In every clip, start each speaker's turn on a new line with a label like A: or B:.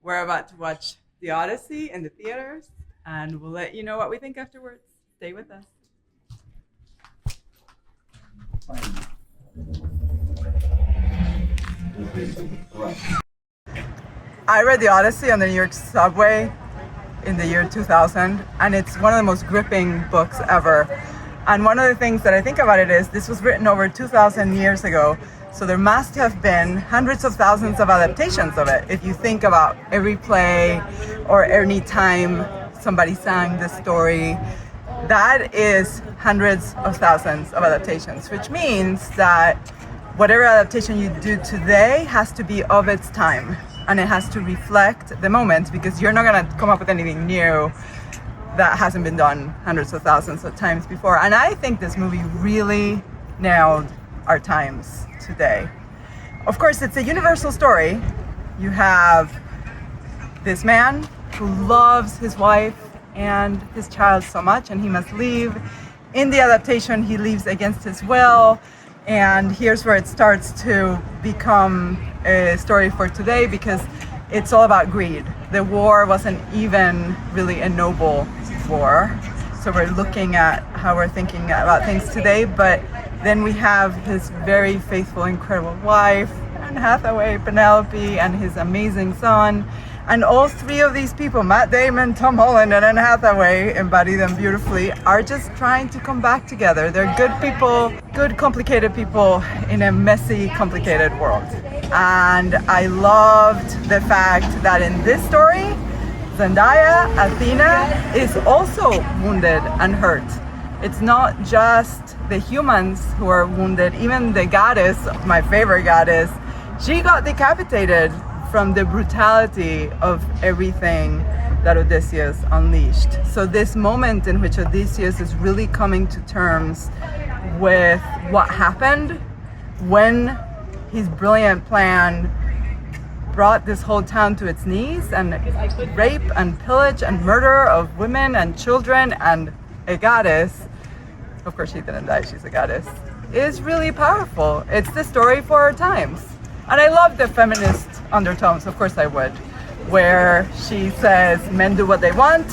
A: We're about to watch the Odyssey in the theaters, and we'll let you know what we think afterwards. Stay with us. I read the Odyssey on the New York subway in the year 2000, and it's one of the most gripping books ever. And one of the things that I think about it is this was written over 2,000 years ago, so there must have been hundreds of thousands of adaptations of it. If you think about every play or any time somebody sang the story, that is hundreds of thousands of adaptations, which means that whatever adaptation you do today has to be of its time, and it has to reflect the moment, because you're not gonna come up with anything new that hasn't been done hundreds of thousands of times before. And I think this movie really nailed our times today. Of course, it's a universal story. You have this man who loves his wife and his child so much, and he must leave. In the adaptation, he leaves against his will, and here's where it starts to become a story for today, because it's all about greed. The war wasn't even really a noble war. So we're looking at how we're thinking about things today, but then we have his very faithful, incredible wife, and Hathaway, Penelope, and his amazing son. And all three of these people, Matt Damond, Tom Holland, and Anne Hathaway, embody them beautifully, are just trying to come back together. They're good people, good complicated people in a messy, complicated world. And I loved the fact that in this story, Zendaya, Athena, is also wounded and hurt. It's not just the humans who are wounded. Even the goddess, my favorite goddess, she got decapitated from the brutality of everything that Odysseus unleashed. So this moment in which Odysseus is really coming to terms with what happened when his brilliant plan brought this whole town to its knees, and rape and pillage and murder of women and children and a goddess, of course she didn't die, she's a goddess, is really powerful. It's the story for our times. And I love the feminist undertones, of course I would, where she says men do what they want,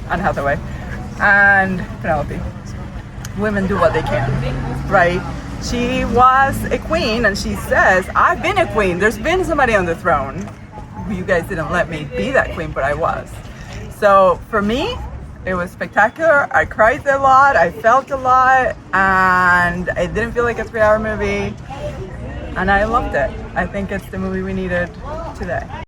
A: Anne Hathaway, and Penelope, women do what they can, right? She was a queen, and she says, I've been a queen. There's been somebody on the throne. You guys didn't let me be that queen, but I was. So for me, it was spectacular. I cried a lot, I felt a lot, and it didn't feel like a 3-hour movie. And I loved it. I think it's the movie we needed today.